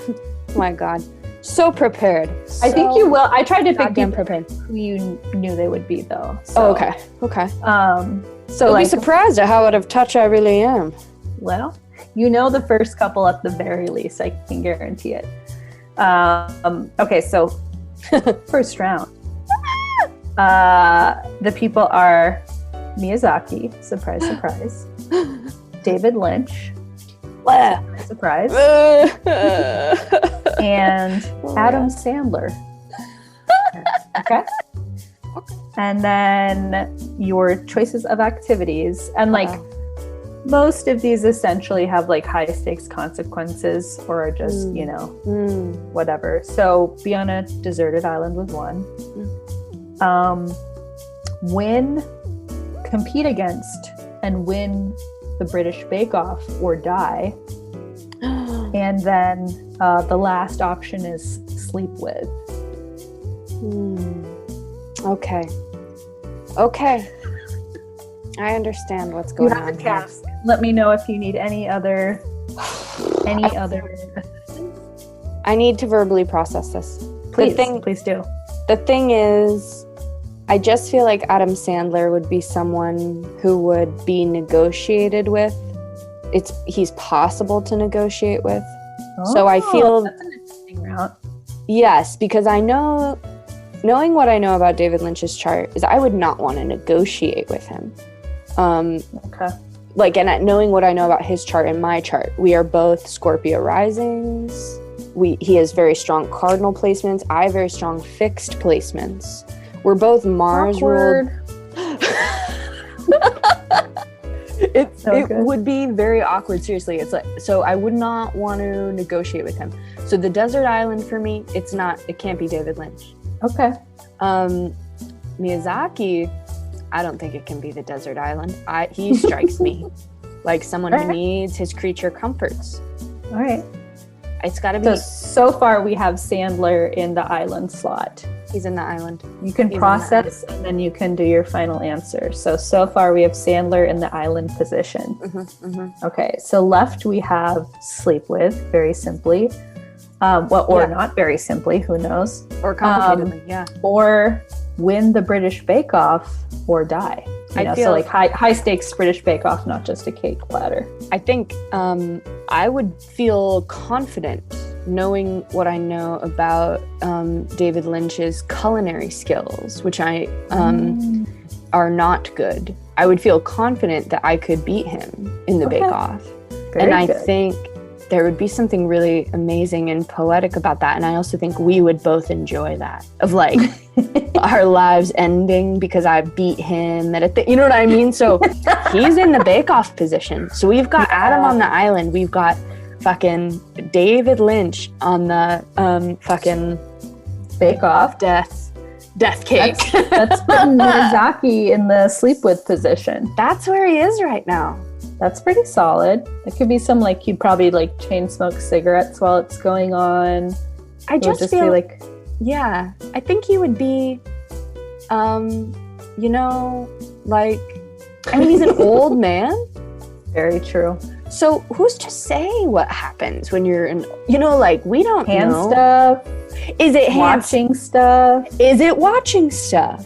my God. So prepared. I think you will. I tried to pick Goddamn people prepared. who you knew they would be, though. So, Oh, okay. So You'll like, be surprised at how out of touch I really am. well, you know the first couple at the very least. I can guarantee it. Okay, so first round. The people are Miyazaki, surprise, surprise. David Lynch, surprise. And Adam Sandler. Okay. And then your choices of activities. And like most of these essentially have like high stakes consequences or are just, you know, whatever. So be on a deserted island with one. Win, compete against, and win the British Bake Off or die. And then the last option is sleep with. Okay. I understand what's You going have on a here. task. Let me know if you need any other. I need to verbally process this. Please, thing- please do. The thing is, I just feel like Adam Sandler would be someone who would be negotiated with. He's possible to negotiate with. So I feel that's an interesting route. Yes, because knowing what I know about David Lynch's chart is I would not want to negotiate with him. Okay. Like, and knowing what I know about his chart and my chart, we are both Scorpio risings. He has very strong cardinal placements. I have very strong fixed placements. We're both Mars ruled. It would be very awkward. Seriously, it's like, so I would not want to negotiate with him. So the desert island for me, it can't be David Lynch. Okay. Miyazaki, I don't think it can be the desert island. He strikes me like someone who needs his creature comforts. All right. It's got to be. So far we have Sandler in the island slot. He's in the island. You can process and then you can do your final answer. So far we have Sandler in the island position. Okay, so left we have sleep with, very simply. Not very simply, who knows? Or complicatedly, yeah. Or win the British Bake Off or die. So like high stakes British Bake Off, not just a cake platter. I think I would feel confident knowing what I know about David Lynch's culinary skills, which are not good. I would feel confident that I could beat him in the Bake Off. I think there would be something really amazing and poetic about that. And I also think we would both enjoy that, of like our lives ending because I beat him you know what I mean? So he's in the Bake Off position. So we've got Adam on the island. We've got fucking David Lynch on the fucking Bake Off. Death cake. That's putting Miyazaki in the sleep with position. That's where he is right now. That's pretty solid. It could be some like you'd probably like chain smoke cigarettes while it's going on. I just feel be like, yeah, I think he would be, you know, like, I mean, he's an old man. very true. So who's to say what happens when you're in, you know, like, we don't Hand know. stuff. Is it watching stuff? Is it watching stuff?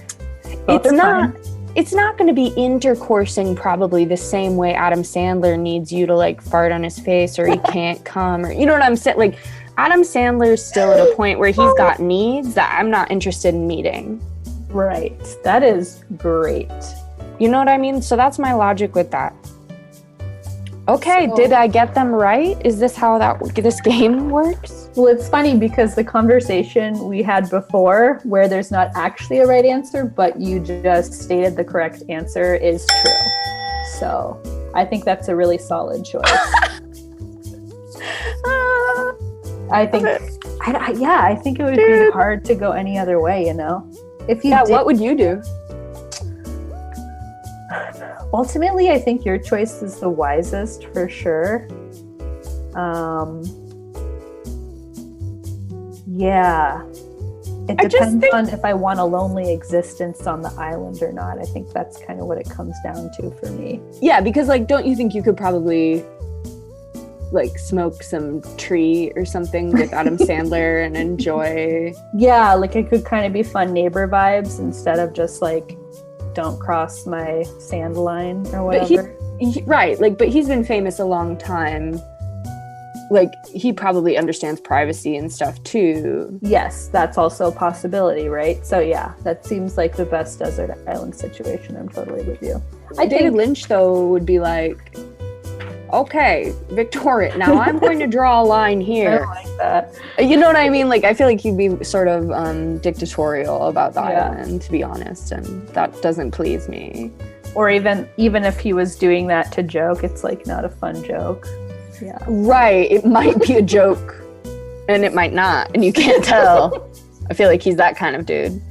Both It's are not. fine. It's not going to be intercoursing probably the same way Adam Sandler needs you to like fart on his face or he can't come, or you know what I'm saying? Like, Adam Sandler's still at a point where he's got needs that I'm not interested in meeting. Right. That is great. You know what I mean? So that's my logic with that. Okay, So- did I get them right? Is this how this game works? Well, it's funny because the conversation we had before, where there's not actually a right answer, but you just stated the correct answer, is true. So I think that's a really solid choice. I think, I think it would be hard to go any other way, you know? If you did, what would you do? ultimately, I think your choice is the wisest for sure. Yeah. It depends on if I want a lonely existence on the island or not. I think that's kind of what it comes down to for me. Yeah, because like, don't you think you could probably like smoke some tree or something with Adam Sandler and enjoy? Yeah, like it could kind of be fun neighbor vibes instead of just like, don't cross my sand line or whatever. Right, like, but he's been famous a long time. Like, he probably understands privacy and stuff too. Yes, that's also a possibility, right? So yeah, that seems like the best desert island situation. I'm totally with you. David Lynch, though, would be like, okay, Victoria, now I'm going to draw a line here. I like that. You know what I mean? Like, I feel like he'd be sort of dictatorial about the island, to be honest, and that doesn't please me. Or even if he was doing that to joke, it's like not a fun joke. Yeah. Right. It might be a joke and it might not, and you can't tell. I feel like he's that kind of dude.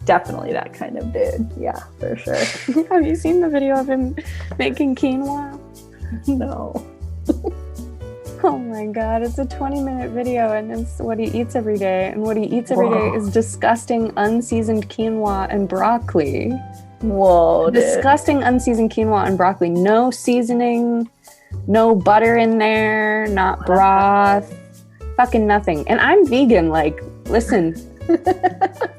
Definitely that kind of dude. Yeah, for sure. Have you seen the video of him making quinoa? No. Oh my god, it's a 20-minute video and it's what he eats every day. And what he eats every day is disgusting unseasoned quinoa and broccoli. Whoa, dude. Disgusting unseasoned quinoa and broccoli. No seasoning, no butter in there, not broth, fucking nothing. And I'm vegan, like, listen,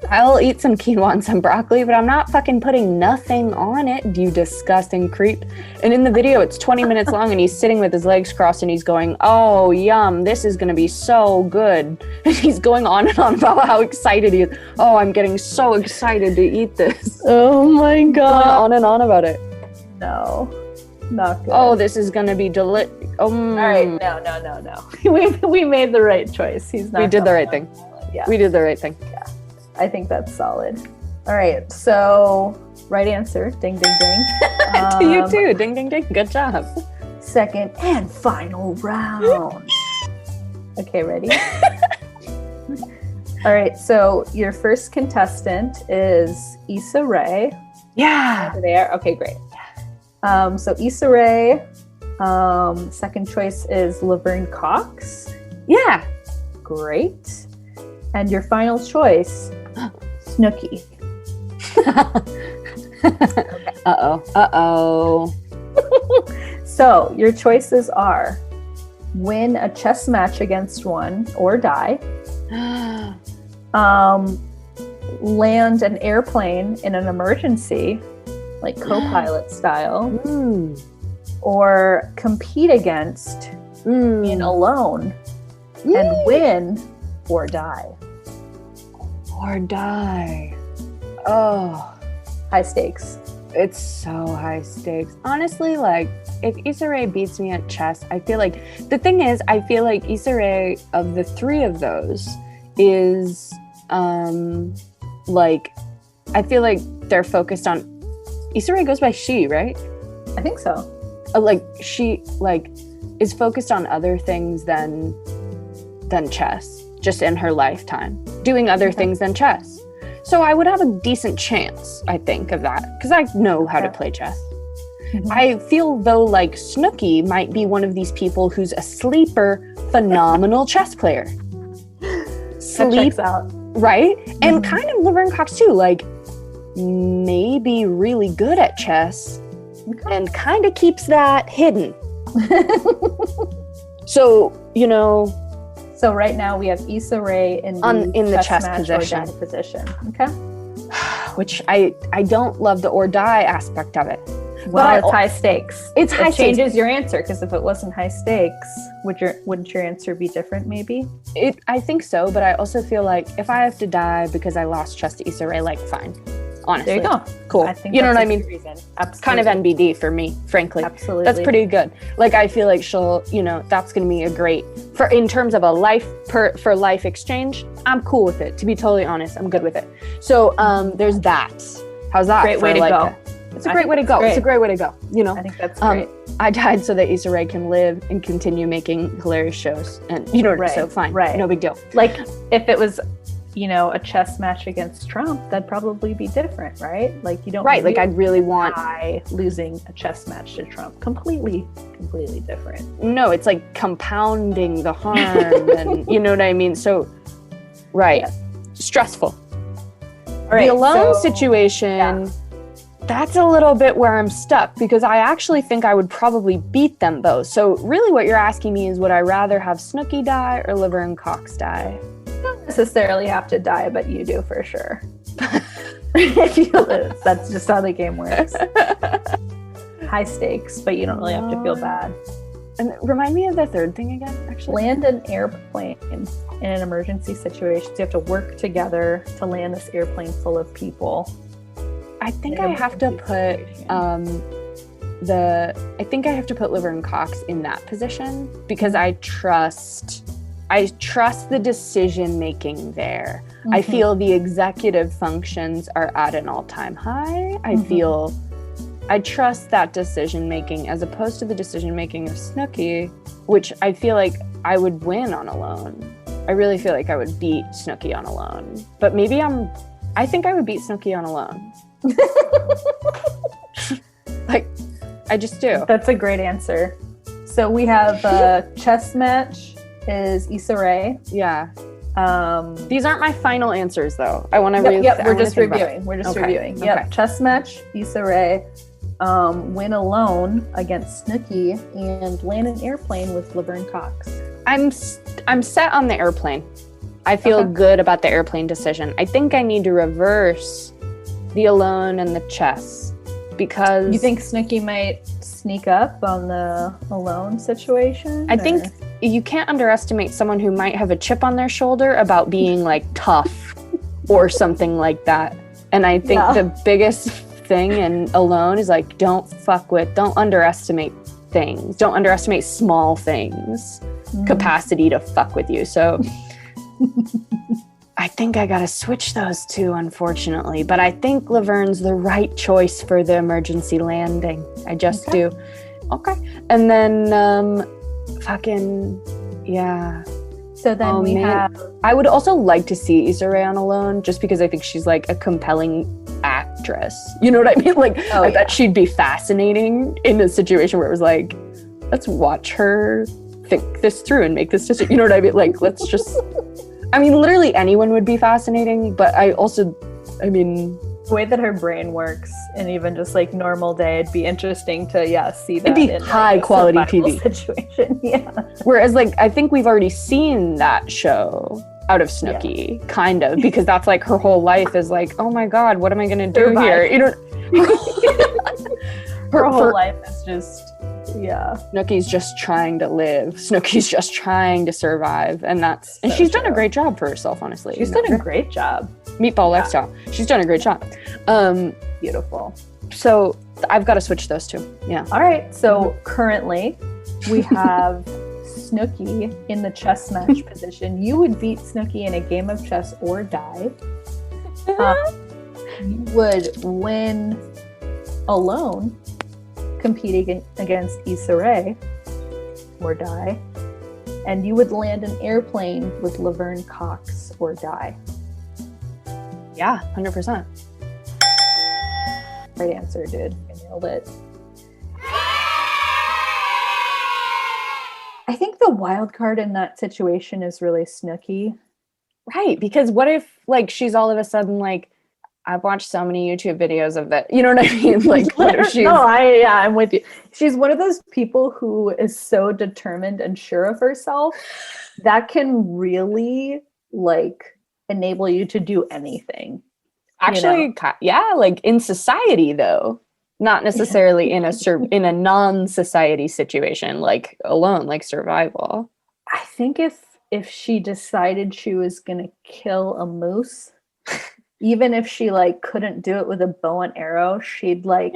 I'll eat some quinoa and some broccoli, but I'm not fucking putting nothing on it, you disgusting creep. And in the video, it's 20 minutes long and he's sitting with his legs crossed and he's going, oh, yum, this is gonna be so good. And he's going on and on about how excited he is. Oh, I'm getting so excited to eat this. Oh my god. Going on and on about it. No. Not good. Oh, this is gonna be All right, no. we made the right choice. He's not. We did the right thing. Yeah. We did the right thing. Yeah. I think that's solid. All right. So, right answer. Ding, ding, ding. To you too. Ding, ding, ding. Good job. Second and final round. Okay, ready? All right. So, your first contestant is Issa Rae. Yeah. Over there. Okay, great. So Issa Rae. Second choice is Laverne Cox. Yeah. Great. And your final choice, Snookie. Okay. Uh-oh. So your choices are win a chess match against one or die, land an airplane in an emergency, like co-pilot style, or compete against being alone and win or die. Or die. Oh. High stakes. It's so high stakes. Honestly, like, if Issa Rae beats me at chess, I feel like, the thing is, I feel like Issa Rae, of the three of those, is, like, I feel like they're focused on, Issa Rae goes by she, right? I think so. Like, she, like, is focused on other things than chess, just in her lifetime, doing other things than chess. So I would have a decent chance, I think, of that, because I know how to play chess. I feel though like Snookie might be one of these people who's a sleeper, phenomenal chess player. That checks out. Right? And kind of Laverne Cox too, like maybe really good at chess and kind of keeps that hidden. So, you know. So right now we have Issa Rae in the chess match position. or die position. Okay. Which I don't love the or die aspect of it. Well, it's high stakes. It's high stakes. stakes. Changes your answer, because if it wasn't high stakes, wouldn't your answer be different? Maybe. I think so, but I also feel like if I have to die because I lost chess to Issa Rae, like fine. Honestly, there you go. Cool. I think you know what I that's a mean? good reason. Absolutely. Kind of NBD for me, frankly. Absolutely. That's pretty good. Like I feel like she'll, you know, that's going to be a great in terms of a life exchange. I'm cool with it. To be totally honest, I'm good with it. So there's that. How's that? Great way to go. It's a great way to go. It's a great way to go. You know, I think that's great. I died so that Issa Rae can live and continue making hilarious shows, and you know, so fine, no big deal. Like if it was, you know, a chess match against Trump, that'd probably be different, right? Like you don't like I'd really want losing a chess match to Trump. Completely different. No, it's like compounding the harm, and you know what I mean. So, stressful. All right, the alone situation. That's a little bit where I'm stuck, because I actually think I would probably beat them both. So really what you're asking me is, would I rather have Snookie die or Laverne Cox die? You don't necessarily have to die, but you do for sure. If you lose, that's just how the game works. High stakes, but you don't really have to feel bad. And remind me of the third thing again, actually. Land an airplane in an emergency situation. So you have to work together to land this airplane full of people. I think I have to put Laverne Cox in that position, because I trust the decision making there. Mm-hmm. I feel the executive functions are at an all-time high. I trust that decision making as opposed to the decision making of Snookie, which I feel like I would win on Alone. I really feel like I would beat Snookie on Alone. But maybe I think I would beat Snookie on Alone. Like, I just do. That's a great answer. So we have a chess match is Issa Rae. Yeah. These aren't my final answers, though. I want to we're just reviewing. Okay. Yep. Chess match, Issa Rae. Win alone against Snookie, and land an airplane with Laverne Cox. I'm set on the airplane. I feel good about the airplane decision. I think I need to reverse the alone and the chess, because you think Snookie might sneak up on the alone situation? I think you can't underestimate someone who might have a chip on their shoulder about being like tough or something like that. And I think the biggest thing in Alone is like, don't underestimate things. Don't underestimate small things. Capacity to fuck with you. So I think I gotta switch those two, unfortunately. But I think Laverne's the right choice for the emergency landing. I just do. Okay. And then So then we have... I would also like to see Issa Rae on Alone, just because I think she's like a compelling actress. You know what I mean? Like, I bet she'd be fascinating in a situation where it was like, let's watch her think this through and make this decision. You know what I mean? Like, let's just... I mean, literally anyone would be fascinating, but the way that her brain works, and even just like normal day, it'd be interesting to see that. It'd be in high quality TV situation. Whereas like I think we've already seen that show out of Snookie, kind of, because that's like her whole life is like, oh my god, what am I gonna do here? You know, her whole life is just Snookie's just trying to live. Snookie's just trying to survive, and she's done a great job for herself. Honestly, she's done a great job. Meatball lifestyle. She's done a great job. Beautiful. So I've got to switch those two. Yeah. All right. So currently we have Snookie in the chess match position. You would beat Snookie in a game of chess or die. You would win alone, competing against Issa Rae or die. And you would land an airplane with Laverne Cox or die. Yeah, 100%. Great answer, dude. You nailed it. I think the wild card in that situation is really Snookie. Right, because what if like she's all of a sudden like, I've watched so many YouTube videos of that. You know what I mean? Like, what if she's... No, I'm with you. She's one of those people who is so determined and sure of herself that can really like enable you to do anything. Actually, yeah, like in society though, not necessarily in a non-society situation, like alone, like survival. I think if she decided she was gonna kill a moose, even if she like couldn't do it with a bow and arrow, she'd like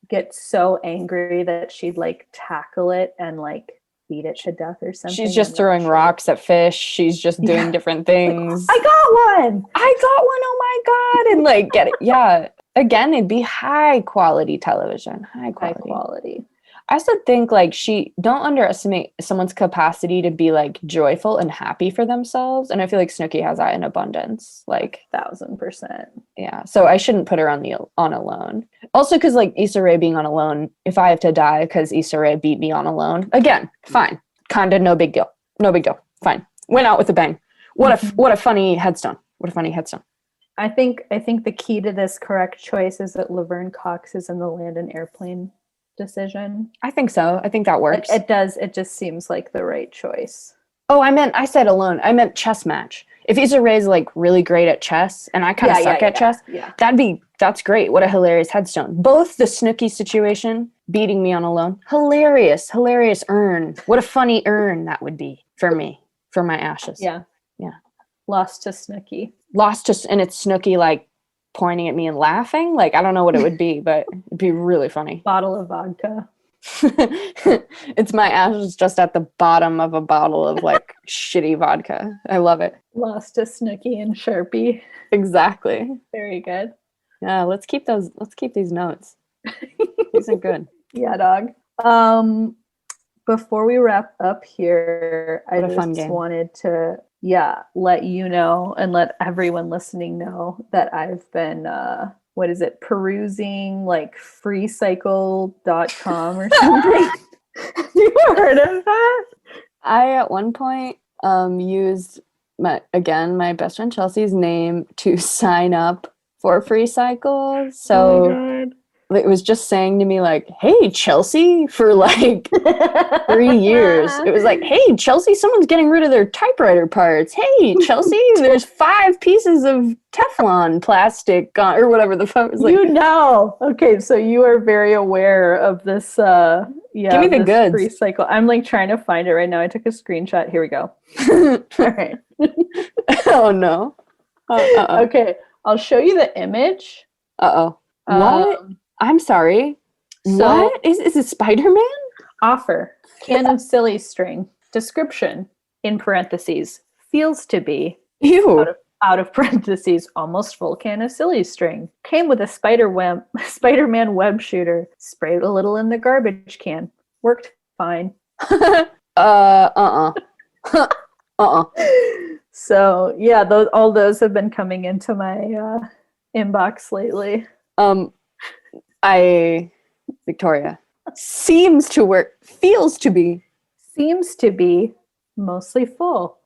get so angry that she'd like tackle it and like beat it to death or something. She's just throwing rocks at fish. She's just doing different things. Like, I got one. Oh my God. And like get it. Yeah. Again, it'd be high quality television. High quality. I also think like don't underestimate someone's capacity to be like joyful and happy for themselves. And I feel like Snookie has that in abundance, like 1,000%. Yeah. So I shouldn't put her on Alone. Also, because like Issa Rae being on Alone, if I have to die because Issa Rae beat me on Alone, again, fine. Kinda no big deal. No big deal. Fine. Went out with a bang. What a funny headstone. What a funny headstone. I think the key to this correct choice is that Laverne Cox is in the land and airplane decision. I think so. I think that works. It does. It just seems like the right choice. Oh, I said Alone. I meant chess match. If Issa Rae's like really great at chess and I kind of suck at chess, that's great. What a hilarious headstone. Both the Snookie situation, beating me on Alone, hilarious urn. What a funny urn that would be for me, for my ashes. Yeah. Lost to Snookie. And it's Snookie like pointing at me and laughing. Like, I don't know what it would be, but it'd be really funny. Bottle of vodka. It's my ashes just at the bottom of a bottle of like shitty vodka. I love it. Lost to Snookie and Sharpie. Exactly. Very good. Yeah, let's keep these notes. These are good. Yeah, dog. Before we wrap up here, I just wanted to let you know and let everyone listening know that I've been perusing like freecycle.com or something. You heard of that? I at one point used my best friend Chelsea's name to sign up for FreeCycle. So it was just saying to me like, hey Chelsea, for like 3 years. It was like, hey Chelsea, someone's getting rid of their typewriter parts. Hey Chelsea, there's 5 pieces of Teflon plastic or whatever the fuck was like. Okay, so you are very aware of this give me the goods. FreeCycle. I'm like trying to find it right now. I took a screenshot. Here we go. All right. Oh no. Okay, I'll show you the image. What? I'm sorry. So, what? Is it Spider-Man? Offer. Can of silly string. Description. In parentheses. Feels to be. Ew. Out of parentheses. Almost full can of silly string. Came with a Spider-Man web shooter. Sprayed a little in the garbage can. Worked fine. So yeah, all those have been coming into my inbox lately. Victoria, seems to work, feels to be mostly full.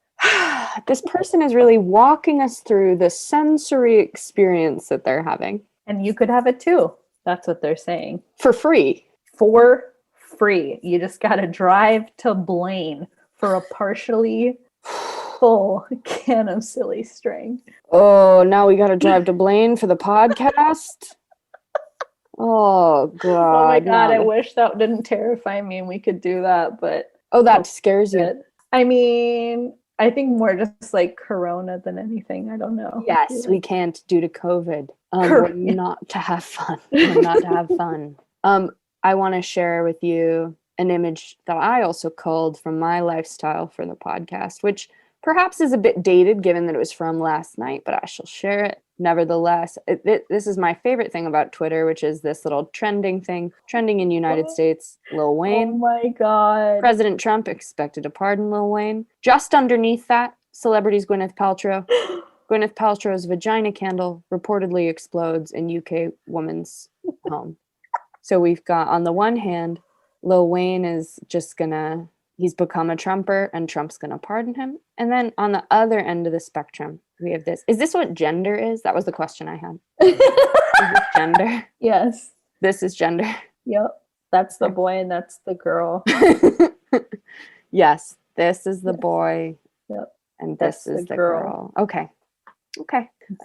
This person is really walking us through the sensory experience that they're having. And you could have it too. That's what they're saying. For free. You just got to drive to Blaine for a partially full can of silly string. Oh, now we got to drive to Blaine for the podcast? Oh God! Oh my God! I wish that didn't terrify me and we could do that, but that scares you. I mean, I think more just like Corona than anything. I don't know. Yes, we can't due to COVID. We're not to have fun. We're not to have fun. I want to share with you an image that I also culled from my lifestyle for the podcast, which perhaps is a bit dated given that it was from last night, but I shall share it. Nevertheless, this is my favorite thing about Twitter, which is this little trending in United States. Lil Wayne. Oh my God. President Trump expected to pardon Lil Wayne. Just underneath that, celebrities Gwyneth Paltrow. Gwyneth Paltrow's vagina candle reportedly explodes in UK woman's home. So we've got, on the one hand, Lil Wayne is just gonna he's become a Trumper and Trump's going to pardon him. And then on the other end of the spectrum, we have this. Is this what gender is? That was the question I had. Is this gender? Yes. This is gender. Yep. That's the boy and that's the girl. Yes. This is the boy. Yep. And this is the girl. Okay.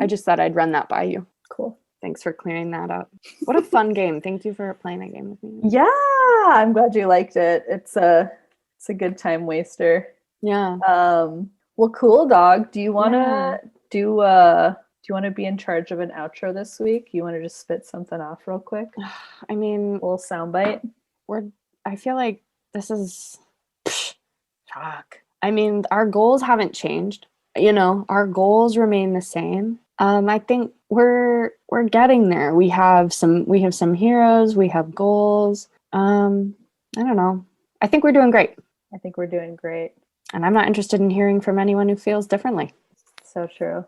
I just thought I'd run that by you. Cool. Thanks for clearing that up. What a fun game. Thank you for playing that game with me. Yeah. I'm glad you liked it. It's a good time waster. Yeah. Well, cool, dog. Do you want to do you want to be in charge of an outro this week? You want to just spit something off real quick? I mean, a little soundbite. I feel like this is fuck. I mean, our goals haven't changed. Our goals remain the same. I think we're getting there. We have some heroes, we have goals. I don't know. I think we're doing great. I think we're doing great. And I'm not interested in hearing from anyone who feels differently. So true.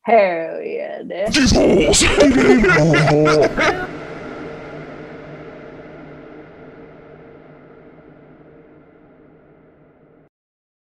Hell yeah, dude.